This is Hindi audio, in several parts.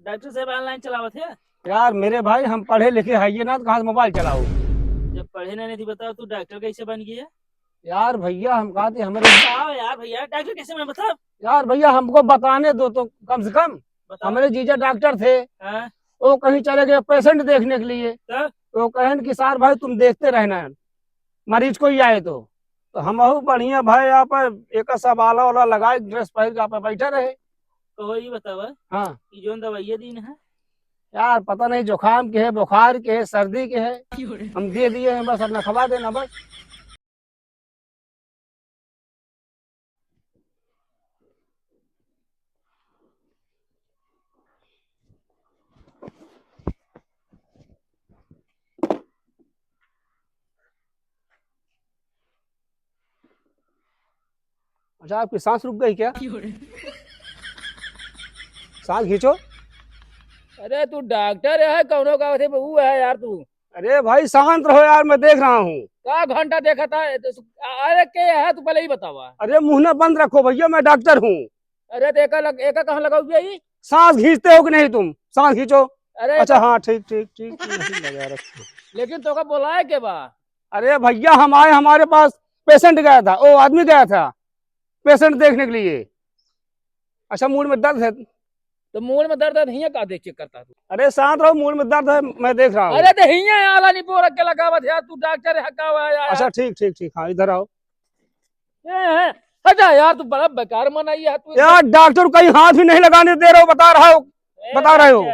डॉक्टर साहब ऑनलाइन चलावत है। यार मेरे भाई हम पढ़े लिखे है ये ना, तो कहाँ से मोबाइल चलाओ। जब पढ़े ना नहीं थी बताओ तू डॉक्टर कैसे बन गई है। यार भैया हम कहा थे हमारे। बताओ यार भैया डॉक्टर कैसे बने बताओ। यार भैया हमको बताने दो तो कम से कम। बताओ। हमारे जीजा डॉक्टर थे, हाँ वो कहीं चले गए पेशेंट देखने के लिए। तब वो कहें कि सार भाई तुम देखते रहना, मरीज कोई आए तो हम बढ़िया भाई यहाँ पर एक सब आला वाला लगाए ड्रेस पहन के यहाँ पर बैठे रहे। तो ये बताओ हाँ कि जो दवाइयाँ दी है। यार पता नहीं जुकाम के है, बुखार के है, सर्दी के है, हम दे दिए हैं बस, अपना खवा देना बस। अच्छा आपकी सांस रुक गई क्या? सांस खींचो। अरे तू डॉक्टर है कौनो का थे वो है यार तू। अरे भाई शांत रहो यार, मैं देख रहा हूँ। का घंटा देखा था अरे के है तू पहले ही बतावा। अरे मुंह ना बंद रखो भैया, मैं डॉक्टर हूँ। अरे तो एका कहाँ लगाओ यही। सांस खींचते हो कि नहीं तुम? सांस खींचो। अरे अच्छा हाँ ठीक ठीक ठीक नहीं लगा रखो। लेकिन तो का बोला है के बा। अरे भैया हम आए, हमारे पास पेशेंट गया था, वो आदमी गया था पेशेंट देखने के लिए। अच्छा मूड में दर्द है? तो मूड में दर्द नहीं है का देख चेक करता तू। अरे शांत रहो, मूड में दर्द है, मैं देख रहा हूँ। अरे तो हिया आला नहीं पोरक के लगावत यार तू डॉक्टर है का हुआ यार। अच्छा ठीक ठीक ठीक, हाँ इधर आओ। ए, हटा यार तू बड़ा बेकार मनाई है तू। यार डॉक्टर कहीं हाथ भी नहीं लगाने दे रहे हो, बता रहे हो।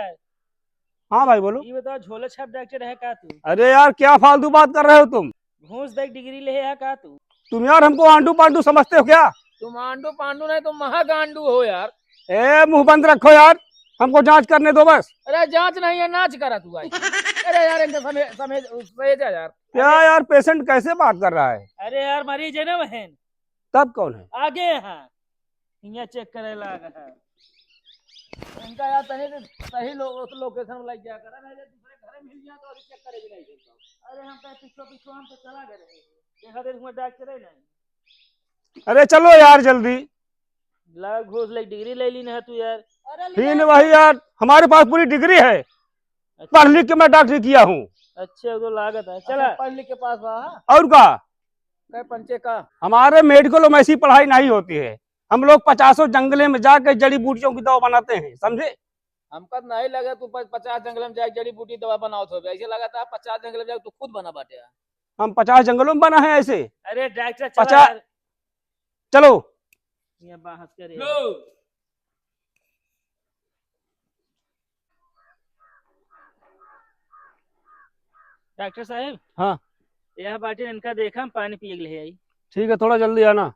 हाँ भाई बोलो। ये बताओ झोला छाप डॉक्टर है का तू। अरे यार क्या फालतू बात कर रहे हो तुम? घूस देख डिग्री ले है का तू। तुम यार हमको आंडू पांडू समझते हो क्या? तुम आंडू पांडू नहीं तुम महागांडू हो यार। ए मुंह बंद रखो यार, हमको जांच करने दो बस। अरे जांच नहीं है नाच करा तू भाई। अरे यार इनका समय समय समय जा यार। क्या यार पेशेंट कैसे बात कर रहा है? अरे यार मरीज है ना बहन। तब कौन है? आगे यहाँ यहाँ चेक करे लगा है। इनका यार सही लोकेशन लग गया करा नहीं दूसरे घर मिल गया तो चेक करे भी नहीं देता। अरे हम तो पिछो हम तो चला गए देखा दे तुम्हारा डॉक्टर है नहीं। अरे चलो यार जल्दी। लगा घूस ले डिग्री ले ली ना तू यार। ठीक वही यार, हमारे पास पूरी डिग्री है, अच्छा, पढ़ लिख के मैं डॉक्टरी किया हूँ। अच्छा तो लागत है चला पढ़ लिख के पास और का पंचे का। हमारे मेडिकल में ऐसी पढ़ाई नहीं होती है, हम लोग 50 जंगले में जाकर जड़ी बूटियों की दवा बनाते हैं, समझे? हमका नहीं लगा तू 50 जंगल में जाके जड़ी बूटी दवा बनाओ तो ऐसे लगा था 50 जंगल में जाके तू खुद बना बाटे। हम 50 जंगलों में बना है ऐसे। अरे डॉक्टर 50 चलो ये बात करे। डॉक्टर साहब हाँ यह बाटी इनका देखा हम पानी पिए ले आई। ठीक है, थोड़ा जल्दी आना।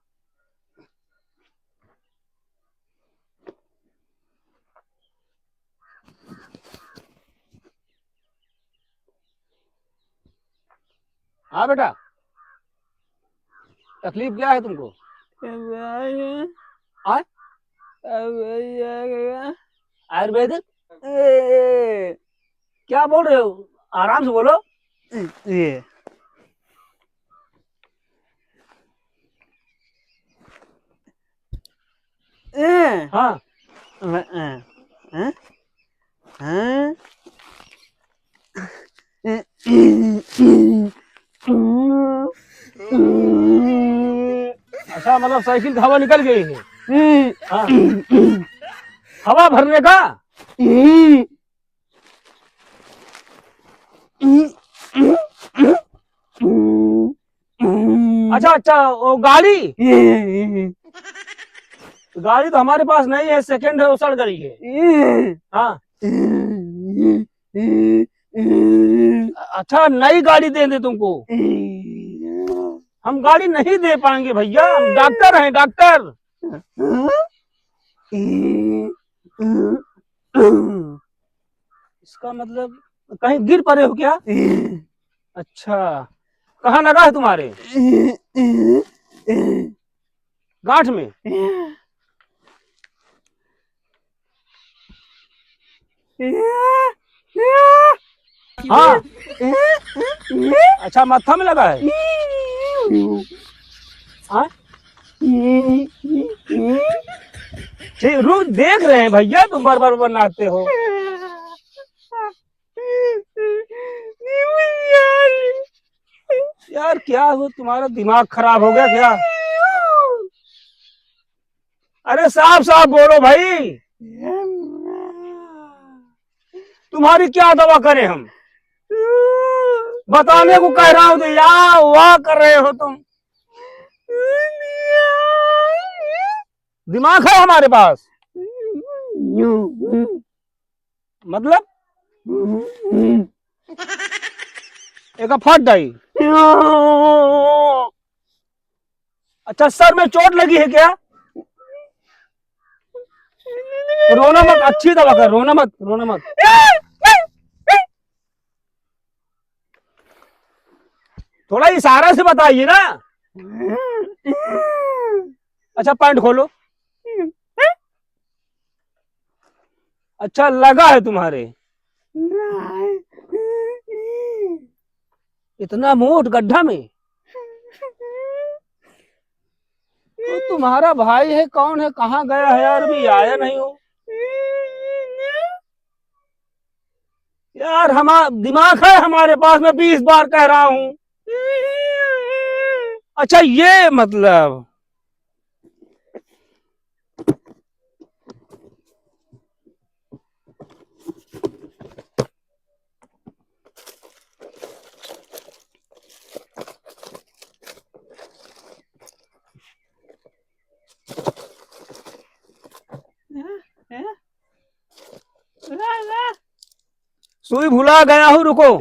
हाँ बेटा, तकलीफ क्या है तुमको? आयुर्वेदिक? क्या बोल रहे हो? आराम से बोलो। ये हाँ अच्छा, मतलब साइकिल की हवा निकल गई है? हाँ। हवा भरने का? अच्छा अच्छा, वो गाड़ी गाड़ी तो हमारे पास नहीं है, सेकंड है, वो सड़ गई है। हाँ अच्छा, नई गाड़ी दे दे तुमको? हम गाड़ी नहीं दे पाएंगे भैया, हम डॉक्टर हैं डॉक्टर। इसका मतलब कहीं गिर पड़े हो क्या? अच्छा, कहाँ लगा है तुम्हारे? गांठ में? हाँ अच्छा, माथा में लगा है? हाँ ठीक, रुक देख रहे हैं भैया, तुम बार बार बनाते हो। यार क्या हो, तुम्हारा दिमाग खराब हो गया क्या? अरे साफ साफ बोलो भाई, तुम्हारी क्या दवा करें हम? बताने को कह रहा हूं तो या वाह कर रहे हो तुम। दिमाग है हमारे पास मतलब? एक फट गई। अच्छा सर में चोट लगी है क्या? रोना मत, अच्छी दवा कर, रोना मत रोना मत। थोड़ा इशारा से बताइए ना। अच्छा पैंट खोलो। अच्छा लगा है तुम्हारे? इतना मोट गड्ढा में? तो तुम्हारा भाई है, कौन है, कहाँ गया है यार, अभी आया नहीं हो यार। हम दिमाग है हमारे पास, मैं 20 बार कह रहा हूं। अच्छा ये मतलब सुई भुला गया हूँ, रुको।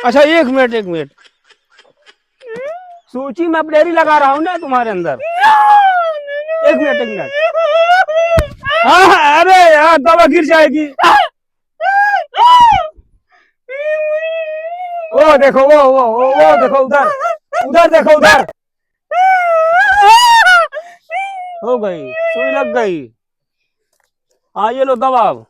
अच्छा एक मिनट एक मिनट, सूची में अपडेरी लगा रहा हूँ ना तुम्हारे अंदर। एक मिनट एक मिनट। हाँ अरे यार दवा गिर जाएगी। वो देखो वो देखो उधर, उधर देखो उधर। हो गई, सुई लग गई। हाँ ये लो दवा अब।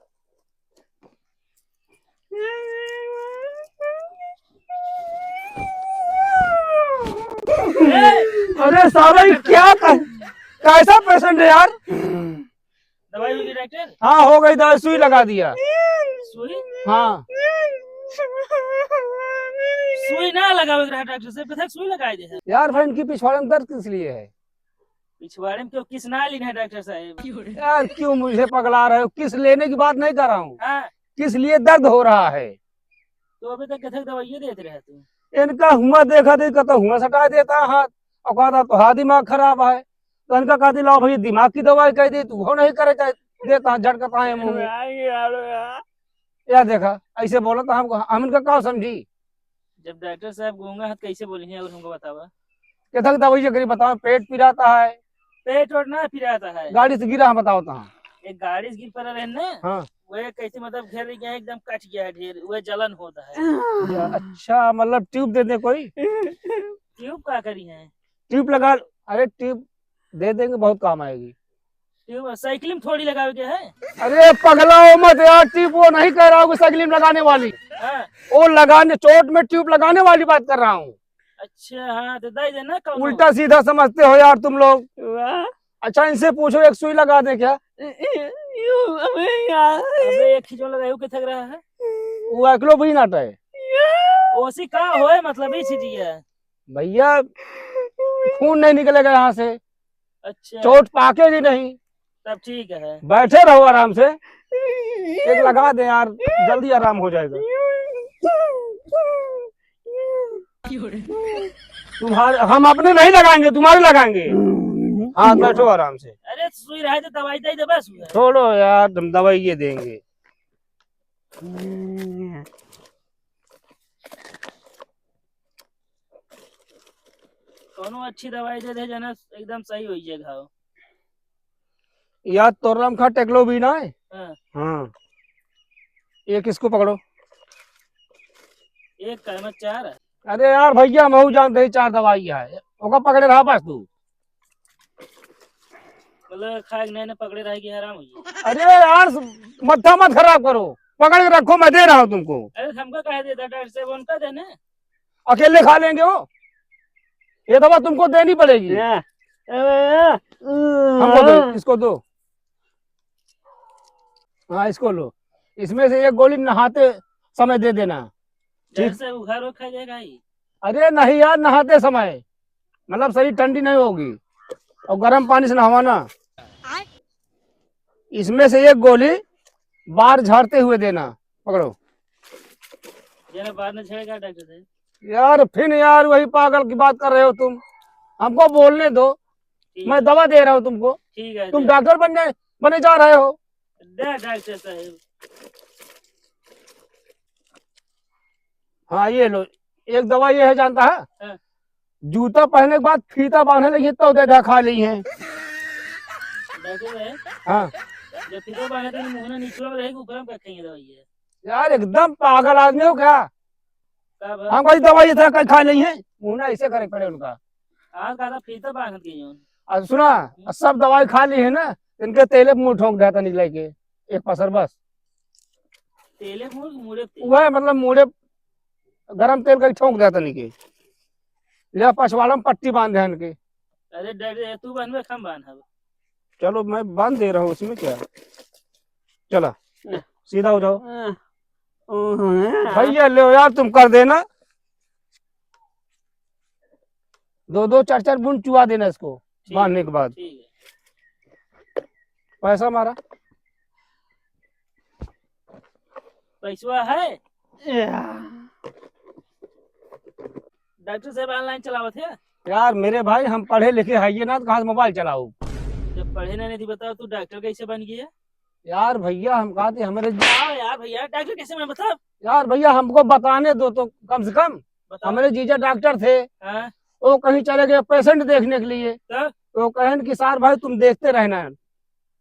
अरे साला ये क्या कैसा पेशेंट है यार? दवाई होगी डॉक्टर? हाँ हो गई दवाई, सुई लगा दिया। सुई? हाँ सुई ना लगावे रहा डॉक्टर से, पता सुई लगाए दे है। यार भाई इनकी पिछवाड़े में दर्द किस लिए है? पिछवाड़े में क्यों किस ना ली है डॉक्टर साहब? यार क्यों मुझे पगला रहे हो? किस लेने की बात नहीं कर रहा हूँ, हाँ किस लिए दर्द हो रहा है। तो अभी तक कथक दवाई देते रहे तू? इनका हुआ देखा देखा तो हुआ सटा देता हाथ, और कहता तो हाँ दिमाग खराब है। तो इनका कहती लाओ भैया दिमाग की दवाई कह दी, तू वो नहीं करे देता झटकता है मुंह में। या देखा ऐसे बोला तो हम इनका क्या समझी? जब डॉक्टर साहब गूंगा हाथ कैसे बोली है और हमको बतावा? कथक दवाई से गरीब बताओ, पेट पिराता है, पेट और ना फिराता है। गाड़ी से गिरा है बताओ तो। एक गाड़ी से गिर पड़ा रहे ना, हाँ वह कैसे मतलब घेर गया एकदम कट गया है ढेर, वह जलन होता है। अच्छा मतलब ट्यूब दे दे कोई? ट्यूब क्या करी है? ट्यूब लगा, अरे ट्यूब दे देंगे, बहुत काम आएगी। ट्यूब साइकिल में थोड़ी लगावे के है। अरे पगला हो मत यार, ट्यूब वो नहीं कह रहा हूँ साइकिल में लगाने वाली, हाँ वो लगाने चोट में ट्यूब लगाने वाली बात कर रहा हूँ। अच्छा हाँ तो दे देना कौनो। उल्टा सीधा समझते हो यार तुम लोग। अच्छा इनसे पूछो एक सुई लगा दे क्या? अबे एक खिचो लगायो के थक रहा है। वो अकलो भी नाट है ओसी का होए मतलब ही छिटिया। भैया, खून नहीं निकलेगा यहाँ से, अच्छा चोट पाकेगी नहीं। तब ठीक है। बैठे रहो आराम से, एक लगा दे यार, जल्दी आराम हो जाएगा। तुम्हारे हम अपने नहीं लगाएंगे, तुम्हारे लगाएंगे। हाँ बैठो आराम से। अरे सुई रहा है तो दवाई दे दे बस। छोड़ो यार, हम दवाई ये देंगे। कोनो अच्छी दवाई दे दे जना एकदम सही हो जाए घाव। याद तोरम खा टेकलो भी ना है। हाँ हाँ एक इसको पकड़ो। एक का में 4 है। अरे यार भैया महू जानते ही 4 दवाई है, ओका पकड़े रहा बस तू। मतलब खा के नए पकड़े रहेगी आराम हो जाए। अरे यार मत्था मत खराब करो, पकड़ के रखो, मैं दे रहा हूँ तुमको। अरे हमको कह देता डॉक्टर साहब उनका देने। अकेले खा लेंगे वो, ये दवा तुमको देनी पड़ेगी। हमको दो, इसको दो। हाँ इसको लो, इसमें से एक गोली नहाते समय दे देना। ठीक। जैसे उघार हो खा जाएगा ही। अरे नहीं यार, नहाते समय, मतलब शरीर ठंडी नहीं होगी, और गर्म पानी से नहवाना। इसमें से एक गोली बाहर झाड़ते हुए देना। पकड़ो जरा बाद में छेड़ेगा डॉक्टर साहब। यार, फिर यार वही पागल की बात कर रहे हो तुम, हमको बोलने दो। ठीक मैं है, दवा दे रहा हूँ तुमको, ठीक है, तुम दे डॉक्टर बने जा रहे हो। डॉक्टर साहब। हाँ ये लो, एक दवा ये है जानता है, हाँ। जूता पहनने के बाद फीता बांधने लगी तो दे खा ली है। डॉक्टर साहब, हाँ जब फिर बांधे तो मुंह ना नीचे रहेगा, ऊपर हम रखेंगे दवाई है। यार, एकदम पागल आदमी हो क्या? कब हम कोई दवाई था कहीं खा नहीं है, मुंह ना ऐसे करे पड़े उनका। आज का फिर बांध के जोन। और सुना, सब दवाई खा ली है ना, इनके तेले पे मुंह ठोक देता निकले के एक पसर बस। तेले मुड़े वह मतलब मुड़े गरम तेल का ठोक देता निके, ले पछवाड़ा में पट्टी बांध दे इनके। अरे डॉक्टर तू बांध में हम बांध अब। चलो मैं बांध दे रहा हूँ, उसमें क्या है। चला सीधा हो जाओ भैया, ले यार तुम कर देना, 2-2 4-4 बूंद चुआ देना इसको बांधने के बाद। ठीक है। पैसा मारा पैसा है डॉक्टर साहब, ऑनलाइन चलावत है। यार मेरे भाई, हम पढ़े लिखे है ये ना, तो कहाँ से मोबाइल चलाऊ। जब पढ़े ना नहीं थी, बताओ तू डॉक्टर कैसे बन गया। यार भैया, हम कहा थे हमारे, बताओ यार भैया, डॉक्टर कैसे मैं बता। यार भैया हमको बताने दो तो कम से कम। बताओ। हमारे जीजा डॉक्टर थे, हाँ, वो कहीं चले गए पेशेंट देखने के लिए, तब तो कहें कि सार भाई तुम देखते रहना,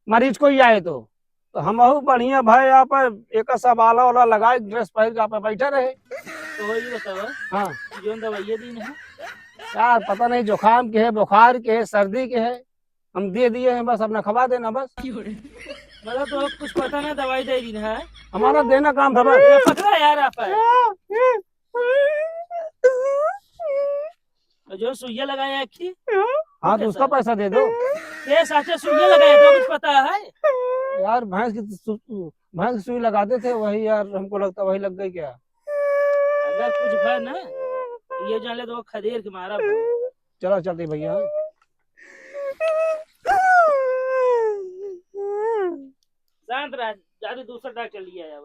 मरीज कोई आए तो हम बढ़िया भाई आप एक सब आला वाला लगाए, ड्रेस पहन के आप बैठे रहे। तो वही बताओ हाँ जो दवाइयाँ दी है। यार, पता नहीं जुकाम के है, बुखार के है, सर्दी के है, हम दे दिए हैं, बस अपना खवा देना बस। मतलब तो कुछ पता ना, दवाई दे दी है। हमारा देना काम था बस। ये पकड़ा यार आप जो सुइया लगाया है। हाँ तो उसका पैसा दे दो। ये साचे सुइया लगाया तो कुछ पता है। यार भैंस की सुई लगाते थे, वही यार हमको लगता वही लग गई क्या। अगर कुछ भर ना ये जान ले तो खदेड़ के मारा। चलो चलते भैया। शांत रह, ज्यादा दूसरा डॉक्टर लिया है।